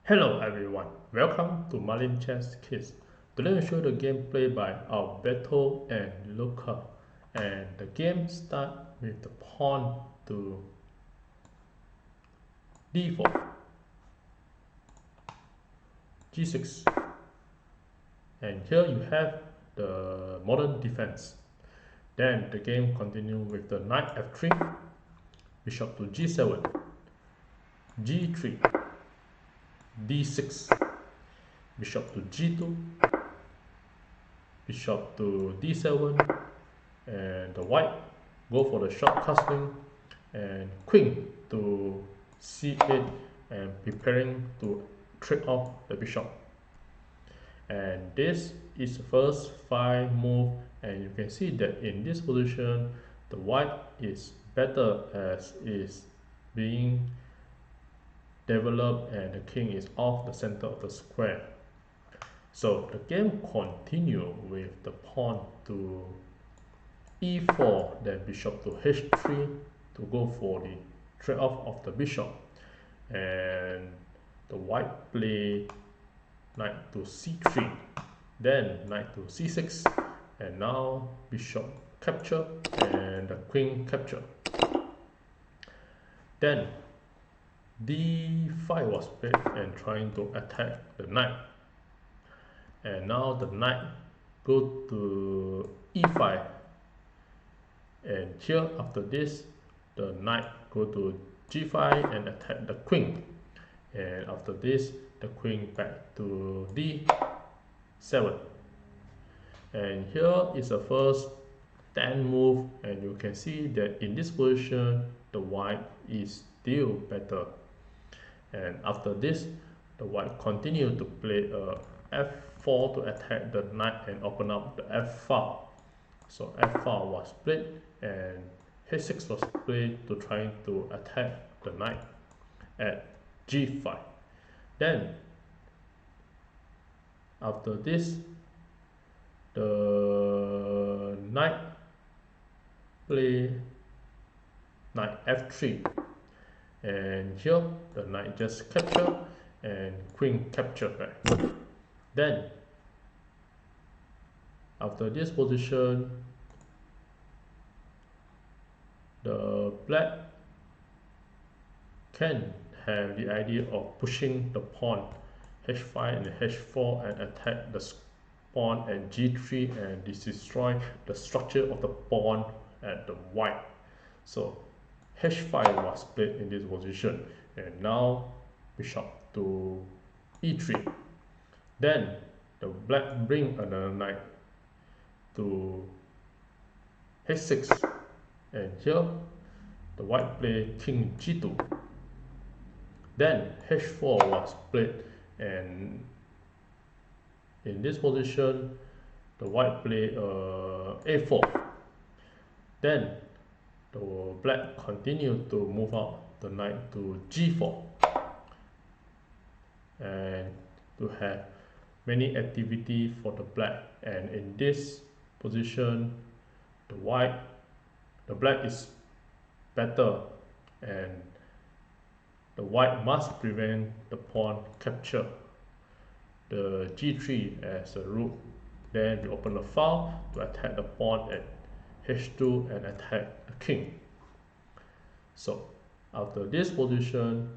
Hello everyone, welcome to Marlin Chess Kids. Today I show the gameplay by Alberto and Luca, and the game starts with the pawn to d4, g6, and here you have the modern defense. Then the game continues with the knight f3, bishop to g7, g3, d6, bishop to g2, bishop to d7, and the white go for the short castling, and queen to c8, and preparing to trade off the bishop. And this is the first 5 move, and you can see that in this position the white is better as is being developed and the king is off the center of the square. So the game continue with the pawn to e4, then bishop to h3 to go for the trade off of the bishop, and the white play knight to c3, then knight to c6, and now bishop capture and the queen capture. Then d5 was played and trying to attack the knight, and now the knight go to e5, and here after this the knight go to g5 and attack the queen, and after this the queen back to d7, and here is the first 10 move, and you can see that in this position the white is still better. And after this the white continue to play f4 to attack the knight and open up the f file. So f file was played and h6 was played to try to attack the knight at g5. Then after this the knight play knight f3, and here the knight just capture and queen capture back. Then after this position the black can have the idea of pushing the pawn h5 and h4 and attack the pawn at g3 and destroy the structure of the pawn at the white. So h5 was played in this position, and now bishop to e3. Then the black bring another knight to h6, and here the white play king g2. Then h4 was played, and in this position the white play a4. Then the black continue to move out the knight to g4, and to have many activity for the black. And in this position the black is better, and the white must prevent the pawn capture the g3 as a rook. Then we open the file to attack the pawn at h2 and attack the king. So after this position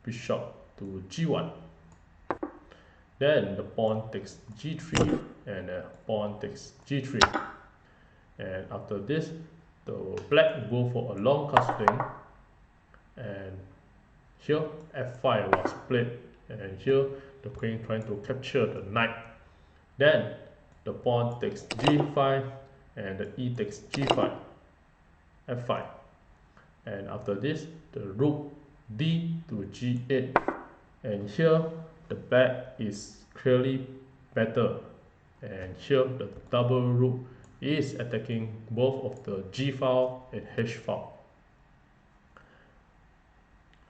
bishop to g1, then the pawn takes g3 and the pawn takes g3, and after this the black go for a long castling, and here f5 was played, and here the queen trying to capture the knight. Then the pawn takes g5 and the e takes g5, f5, and after this the rook d to g8, and here the black is clearly better, and here the double rook is attacking both of the g file and h file.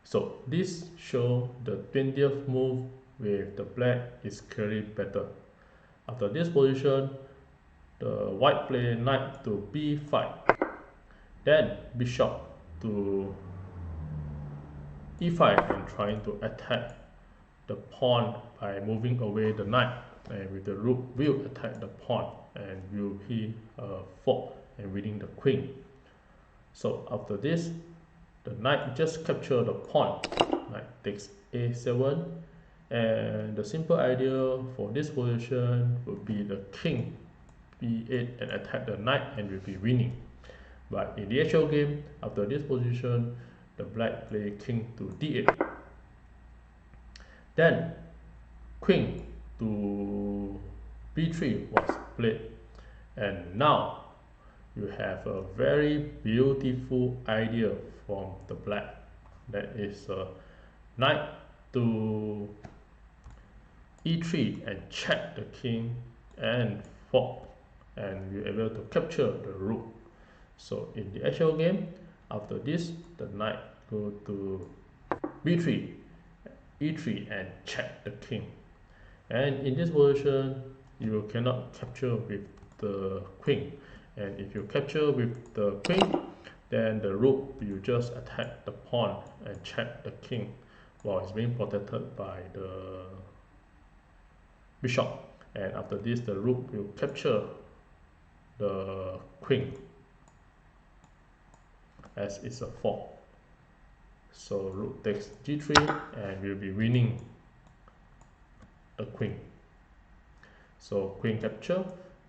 So this shows the 20th move with the black is clearly better. After this position the white play knight to b5, then bishop to e5 and trying to attack the pawn by moving away the knight, and with the rook will attack the pawn and will be 4 and winning the queen. So after this, the knight just capture the pawn. Knight takes a7, and the simple idea for this position would be the king b8 and attack the knight and will be winning. But in the actual game, after this position, the black play king to d8. Then queen to b3 was played, and now you have a very beautiful idea from the black. That is knight to e3 and check the king and fork, and you're able to capture the rook. So in the actual game, after this, the knight go to b3, e3 and check the king. And in this position, you cannot capture with the queen. And if you capture with the queen, then the rook will just attack the pawn and check the king while it's being protected by the bishop. And after this, the rook will capture the queen as it's a fork. So rook takes g3 and will be winning the queen. So queen capture,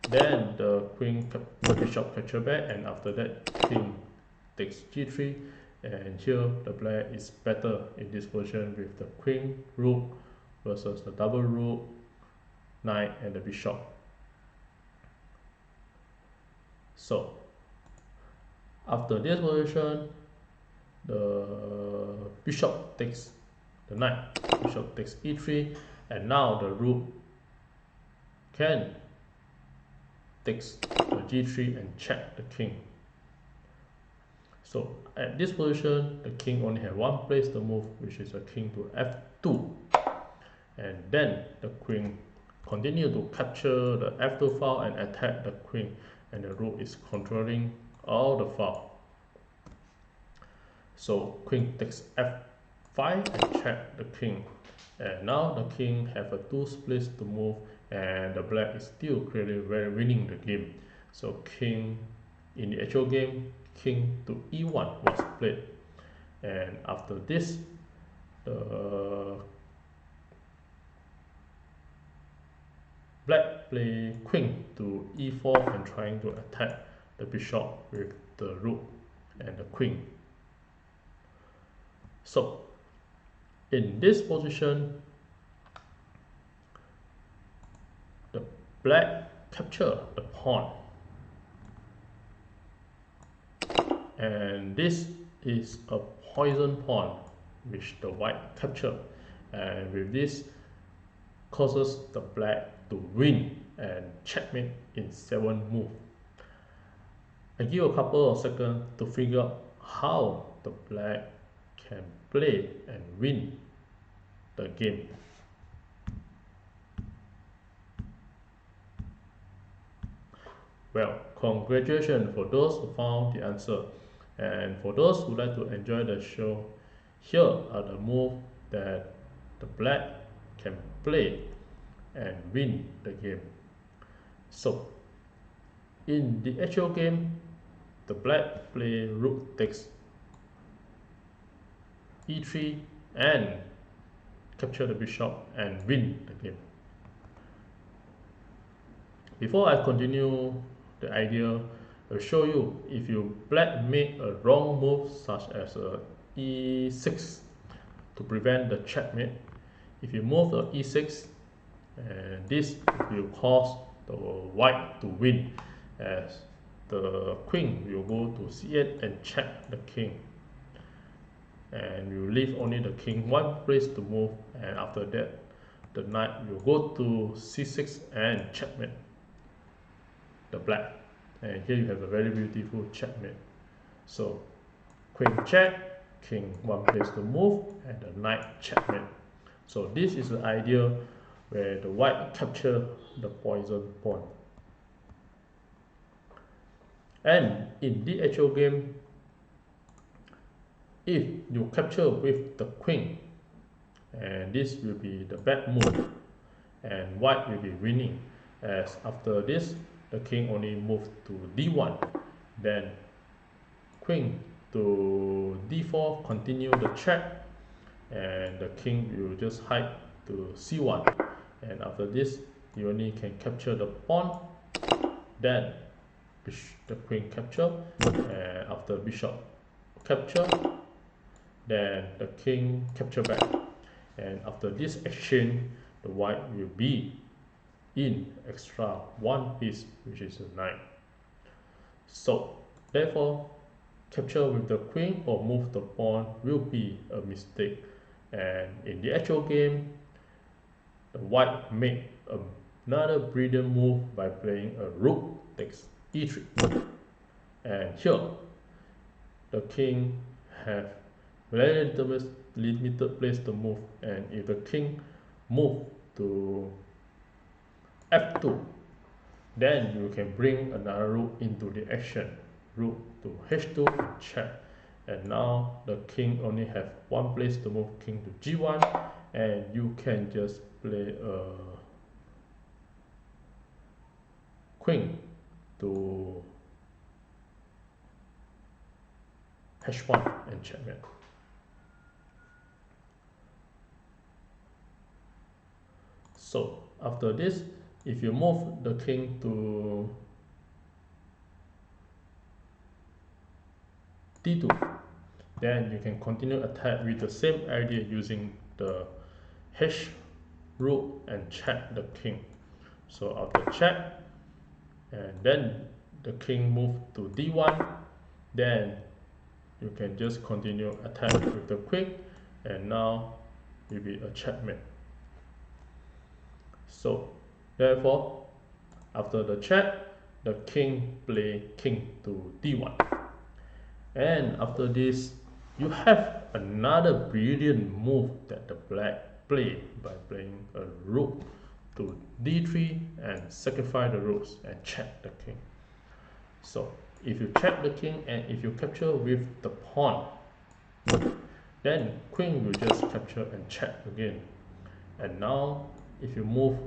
then the bishop capture back, and after that king takes g3, and here the black is better in this position with the queen rook versus the double rook, knight and the bishop. So after this position, the bishop takes the knight, bishop takes e3, and now the rook can takes the g3 and check the king. So at this position, the king only has one place to move, which is a king to f2, and then the queen continue to capture the f2 file and attack the queen, and the rook is controlling all the file. So queen takes f5 and check the king, and now the king have a 2 space to move, and the black is still clearly very winning the game. So king in the actual game, king to e1 was played, and after this, the black play queen to e4 and trying to attack the bishop with the rook and the queen. So in this position, the black capture the pawn, and this is a poison pawn which the white capture, and with this causes the black to win and checkmate in 7 moves. I give a couple of seconds to figure out how the black can play and win the game. Well, congratulations for those who found the answer, and for those who like to enjoy the show, here are the moves that the black can play and win the game. So in the actual game, the black play rook takes e3 and capture the bishop and win the game. Before I continue the idea, I'll show you if you black make a wrong move such as a e6 to prevent the checkmate. If you move the e6, and this will cause the white to win, as the queen will go to c8 and check the king, and you leave only the king one place to move, and after that the knight will go to c6 and checkmate the black, and here you have a very beautiful checkmate. So queen check, king one place to move, and the knight checkmate. So this is the idea where the white capture the poison pawn. And in the actual game, if you capture with the queen, and this will be the bad move, and white will be winning, as after this the king only moved to d1, then queen to d4, continue the check, and the king will just hide to c1, and after this you only can capture the pawn, then the queen capture, and after bishop capture, then the king capture back, and after this exchange the white will be in extra one piece, which is a knight. So therefore capture with the queen or move the pawn will be a mistake, and in the actual game the white made another brilliant move by playing a rook takes e3, and here the king have very limited place to move, and if the king move to f2, then you can bring another rook into the action, rook to h2 and check, and now the king only have one place to move, king to g1, and you can just play a queen to h1 and checkmate. So after this, if you move the king to d2, then you can continue attack with the same idea using the h rook and check the king. So after check, and then the king move to d1, then you can just continue attack with the queen, and now will be a checkmate. So therefore after the check, the king play king to d1, and after this you have another brilliant move that the black play by playing a rook to d3 and sacrifice the rooks and check the king. So if you check the king and if you capture with the pawn, then queen will just capture and check again, and now if you move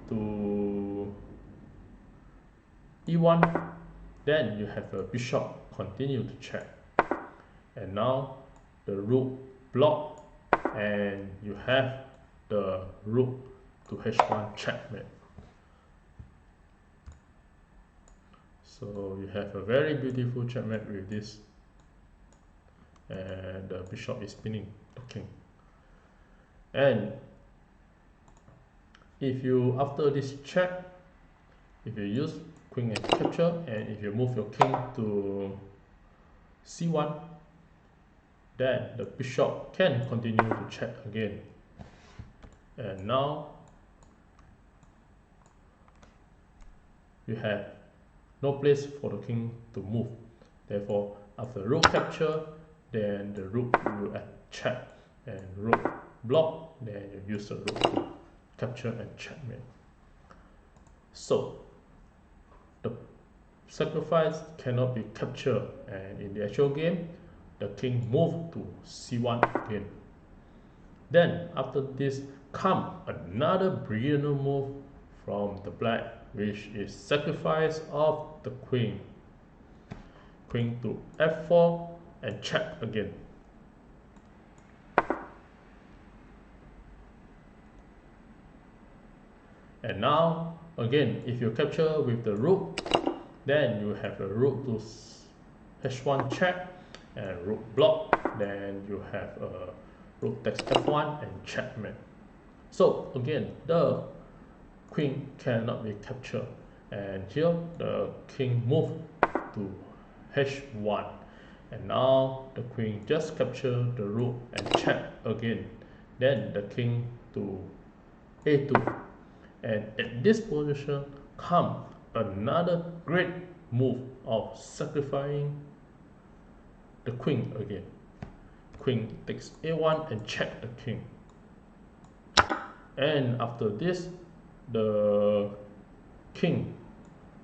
to e1, then you have a bishop continue to check, and now the rook block, and you have the rook to h1 checkmate. So you have a very beautiful checkmate with this, and the bishop is pinning the king. And if you, after this check, if you use queen and capture, and if you move your king to c1, then the bishop can continue to check again, and now you have no place for the king to move. Therefore after rook capture, then the rook will check, and rook block, then you use the rook to capture and checkmate. So the sacrifice cannot be captured, and in the actual game the king moved to c1 again. Then after this come another brilliant move from the black, which is sacrifice of the queen, queen to f4 and check again. And now again, if you capture with the rook, then you have a rook to h1 check and rook block, then you have a rook takes f1 and checkmate. So again, the queen cannot be captured, and here the king moved to h1, and now the queen just capture the rook and check again, then the king to a2, and at this position come another great move of sacrificing the queen again. Queen takes a1 and check the king, and after this the king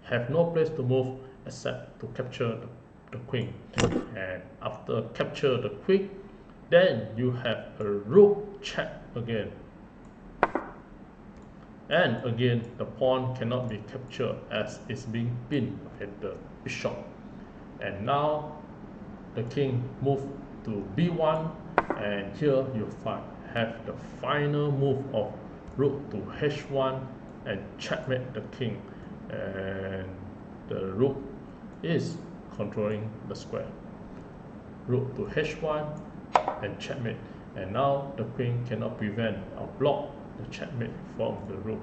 have no place to move except to capture the queen, and after capture the queen, then you have a rook check again. And again, the pawn cannot be captured as it's being pinned at the bishop. And now the king move to b1, and here you have the final move of rook to h1 and checkmate the king, and the rook is controlling the square. Rook to h1 and checkmate, and now the queen cannot prevent or block the checkmate from the rook.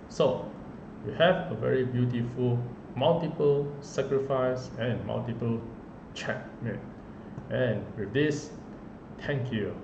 So we have a very beautiful multiple sacrifice and multiple checkmate. And with this, thank you.